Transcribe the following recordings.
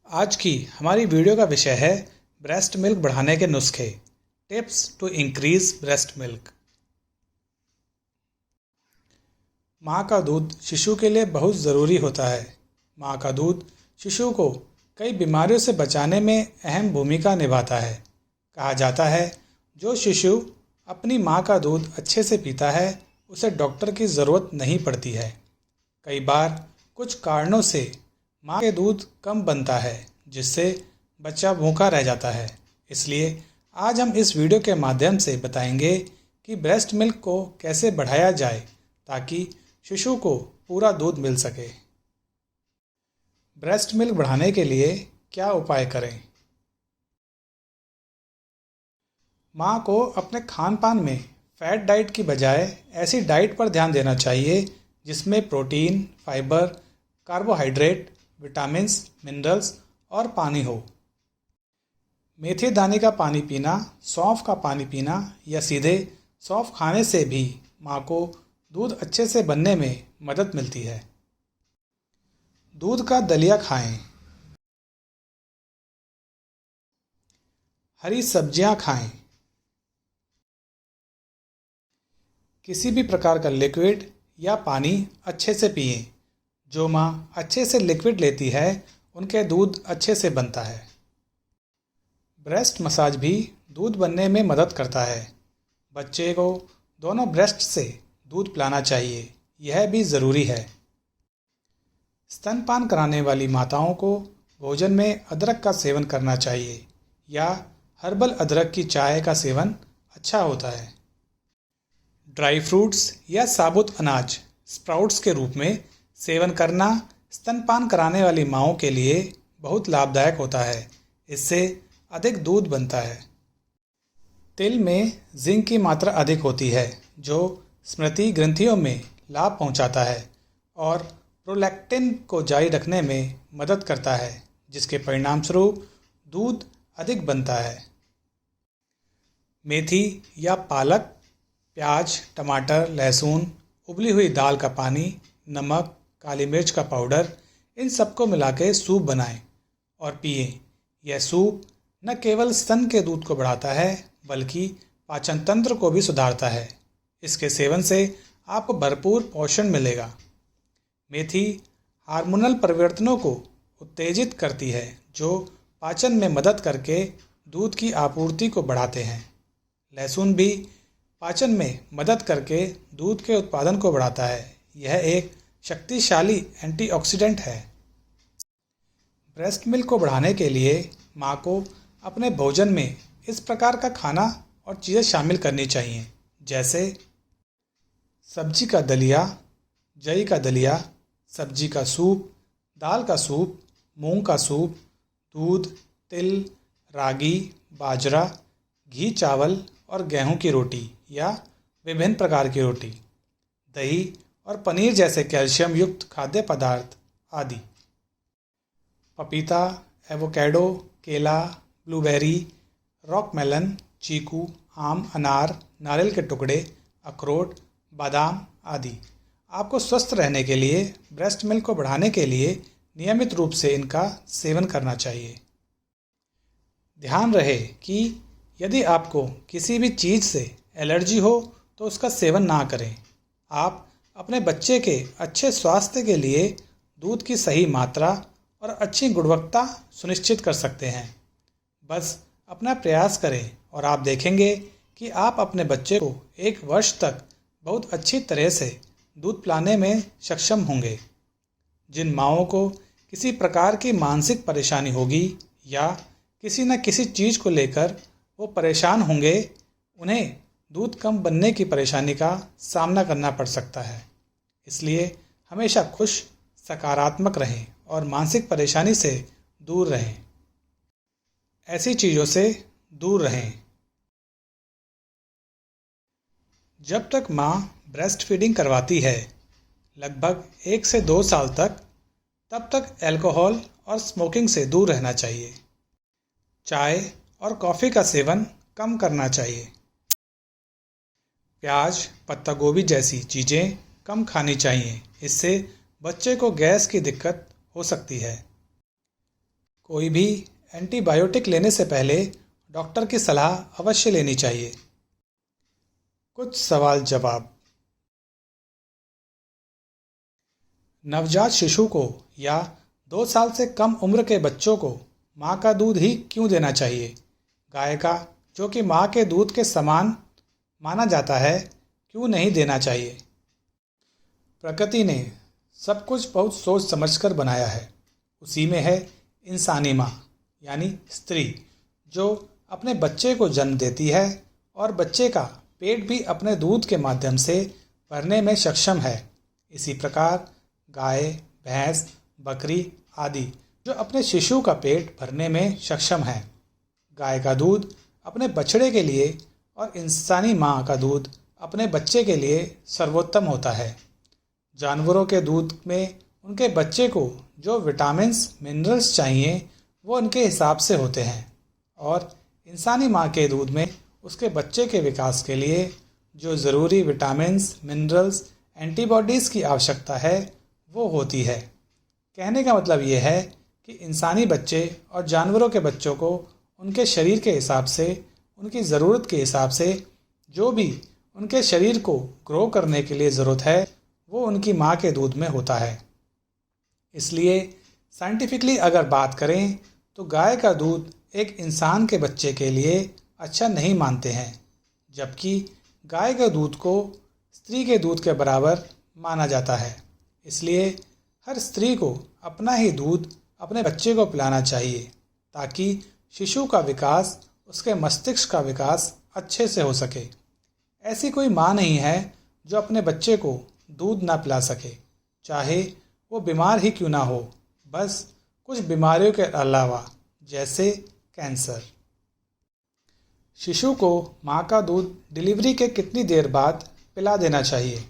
आज की हमारी वीडियो का विषय है ब्रेस्ट मिल्क बढ़ाने के नुस्खे, tips to increase breast milk. माँ का दूध शिशु के लिए बहुत ज़रूरी होता है। माँ का दूध शिशु को कई बीमारियों से बचाने में अहम भूमिका निभाता है। कहा जाता है, जो शिशु अपनी माँ का दूध अच्छे से पीता है उसे डॉक्टर की ज़रूरत नहीं पड़ती है। कई बार कुछ कारणों से माँ के दूध कम बनता है, जिससे बच्चा भूखा रह जाता है। इसलिए आज हम इस वीडियो के माध्यम से बताएंगे कि ब्रेस्ट मिल्क को कैसे बढ़ाया जाए ताकि शिशु को पूरा दूध मिल सके। ब्रेस्ट मिल्क बढ़ाने के लिए क्या उपाय करें? माँ को अपने खान पान में फैट डाइट की बजाय ऐसी डाइट पर ध्यान देना चाहिए जिसमें protein, fibre, carbohydrate, vitamins, minerals और पानी हो। मेथी दाने का पानी पीना, सौंफ का पानी पीना या सीधे सौंफ खाने से भी माँ को दूध अच्छे से बनने में मदद मिलती है। दूध का दलिया खाएं। हरी सब्जियां खाएं। किसी भी प्रकार का लिक्विड या पानी अच्छे से पिएं। जो माँ अच्छे से लिक्विड लेती है उनके दूध अच्छे से बनता है। ब्रेस्ट मसाज भी दूध बनने में मदद करता है। बच्चे को दोनों ब्रेस्ट से दूध पिलाना चाहिए, यह भी ज़रूरी है। स्तनपान कराने वाली माताओं को भोजन में अदरक का सेवन करना चाहिए या हर्बल अदरक की चाय का सेवन अच्छा होता है। ड्राई फ्रूट्स या साबुत अनाज स्प्राउट्स के रूप में सेवन करना स्तनपान कराने वाली माँओं के लिए बहुत लाभदायक होता है। इससे अधिक दूध बनता है। तिल में जिंक की मात्रा अधिक होती है, जो स्मृति ग्रंथियों में लाभ पहुंचाता है और प्रोलैक्टिन को जारी रखने में मदद करता है, जिसके परिणामस्वरूप दूध अधिक बनता है। मेथी या पालक, प्याज, टमाटर, लहसुन, उबली हुई दाल का पानी, नमक, काली मिर्च का पाउडर, इन सबको मिला के सूप बनाएं और पिएं। यह सूप न केवल स्तन के दूध को बढ़ाता है बल्कि पाचन तंत्र को भी सुधारता है। इसके सेवन से आपको भरपूर पोषण मिलेगा। मेथी हार्मोनल परिवर्तनों को उत्तेजित करती है, जो पाचन में मदद करके दूध की आपूर्ति को बढ़ाते हैं। लहसुन भी पाचन में मदद करके दूध के उत्पादन को बढ़ाता है। यह एक शक्तिशाली एंटीऑक्सीडेंट है। ब्रेस्ट मिल्क को बढ़ाने के लिए माँ को अपने भोजन में इस प्रकार का खाना और चीज़ें शामिल करनी चाहिए, जैसे सब्जी का दलिया, जई का दलिया, सब्जी का सूप, दाल का सूप, मूंग का सूप, दूध, तिल, रागी, बाजरा, घी चावल और गेहूं की रोटी या विभिन्न प्रकार की रोटी, दही और पनीर जैसे कैल्शियम युक्त खाद्य पदार्थ आदि। पपीता, एवोकेडो, केला, ब्लूबेरी, रॉक मेलन, चीकू, आम, अनार, नारियल के टुकड़े, अखरोट, बादाम आदि आपको स्वस्थ रहने के लिए, ब्रेस्ट मिल्क को बढ़ाने के लिए नियमित रूप से इनका सेवन करना चाहिए। ध्यान रहे कि यदि आपको किसी भी चीज़ से एलर्जी हो तो उसका सेवन ना करें। आप अपने बच्चे के अच्छे स्वास्थ्य के लिए दूध की सही मात्रा और अच्छी गुणवत्ता सुनिश्चित कर सकते हैं। बस अपना प्रयास करें और आप देखेंगे कि आप अपने बच्चे को 1 वर्ष तक बहुत अच्छी तरह से दूध पिलाने में सक्षम होंगे। जिन माँओं को किसी प्रकार की मानसिक परेशानी होगी या किसी न किसी चीज़ को लेकर वो परेशान होंगे, उन्हें दूध कम बनने की परेशानी का सामना करना पड़ सकता है। इसलिए हमेशा खुश, सकारात्मक रहें और मानसिक परेशानी से दूर रहें। ऐसी चीज़ों से दूर रहें। जब तक माँ ब्रेस्ट फीडिंग करवाती है, लगभग 1 से 2 साल तक, तब तक अल्कोहल और स्मोकिंग से दूर रहना चाहिए। चाय और कॉफ़ी का सेवन कम करना चाहिए। प्याज, पत्ता गोभी जैसी चीज़ें कम खानी चाहिए। इससे बच्चे को गैस की दिक्कत हो सकती है। कोई भी एंटीबायोटिक लेने से पहले डॉक्टर की सलाह अवश्य लेनी चाहिए। कुछ सवाल जवाब। नवजात शिशु को या 2 साल से कम उम्र के बच्चों को माँ का दूध ही क्यों देना चाहिए? गाय का, जो कि माँ के दूध के समान माना जाता है, क्यों नहीं देना चाहिए? प्रकृति ने सब कुछ बहुत सोच समझकर बनाया है। उसी में है इंसानी माँ यानी स्त्री, जो अपने बच्चे को जन्म देती है और बच्चे का पेट भी अपने दूध के माध्यम से भरने में सक्षम है। इसी प्रकार गाय, भैंस, बकरी आदि जो अपने शिशु का पेट भरने में सक्षम है। गाय का दूध अपने बछड़े के लिए और इंसानी माँ का दूध अपने बच्चे के लिए सर्वोत्तम होता है। जानवरों के दूध में उनके बच्चे को जो विटामिन्स, मिनरल्स चाहिए वो उनके हिसाब से होते हैं, और इंसानी माँ के दूध में उसके बच्चे के विकास के लिए जो ज़रूरी विटामिन्स, मिनरल्स, एंटीबॉडीज़ की आवश्यकता है वो होती है। कहने का मतलब ये है कि इंसानी बच्चे और जानवरों के बच्चों को उनके शरीर के हिसाब से, उनकी ज़रूरत के हिसाब से जो भी उनके शरीर को ग्रो करने के लिए ज़रूरत है वो उनकी माँ के दूध में होता है। इसलिए साइंटिफिकली अगर बात करें तो गाय का दूध एक इंसान के बच्चे के लिए अच्छा नहीं मानते हैं, जबकि गाय के दूध को स्त्री के दूध के बराबर माना जाता है। इसलिए हर स्त्री को अपना ही दूध अपने बच्चे को पिलाना चाहिए, ताकि शिशु का विकास, उसके मस्तिष्क का विकास अच्छे से हो सके। ऐसी कोई माँ नहीं है जो अपने बच्चे को दूध ना पिला सके, चाहे वो बीमार ही क्यों ना हो, बस कुछ बीमारियों के अलावा, जैसे कैंसर। शिशु को माँ का दूध डिलीवरी के कितनी देर बाद पिला देना चाहिए?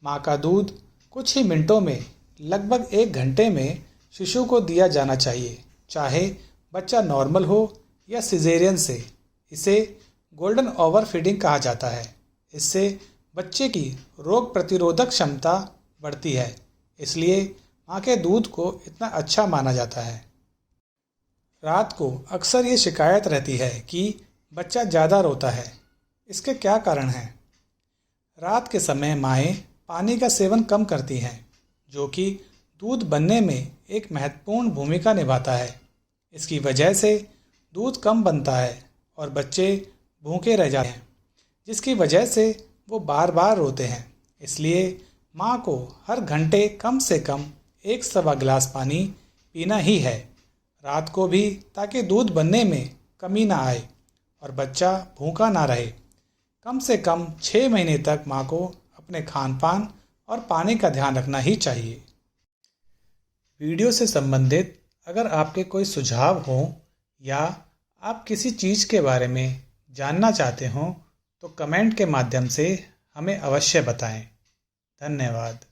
माँ का दूध कुछ ही मिनटों में, लगभग 1 घंटे में शिशु को दिया जाना चाहिए, चाहे बच्चा नॉर्मल हो या सिजेरियन से। इसे गोल्डन ओवर फीडिंग कहा जाता है। इससे बच्चे की रोग प्रतिरोधक क्षमता बढ़ती है, इसलिए माँ के दूध को इतना अच्छा माना जाता है। रात को अक्सर ये शिकायत रहती है कि बच्चा ज़्यादा रोता है। इसके क्या कारण हैं? रात के समय माएँ पानी का सेवन कम करती हैं, जो कि दूध बनने में एक महत्वपूर्ण भूमिका निभाता है। इसकी वजह से दूध कम बनता है और बच्चे भूखे रह जाते हैं, जिसकी वजह से वो बार बार रोते हैं। इसलिए माँ को हर घंटे कम से कम 1-1.25 गिलास पानी पीना ही है, रात को भी, ताकि दूध बनने में कमी ना आए और बच्चा भूखा ना रहे। कम से कम 6 महीने तक माँ को अपने खान पान और पानी का ध्यान रखना ही चाहिए। वीडियो से संबंधित अगर आपके कोई सुझाव हों या आप किसी चीज़ के बारे में जानना चाहते हों तो कमेंट के माध्यम से हमें अवश्य बताएं। धन्यवाद।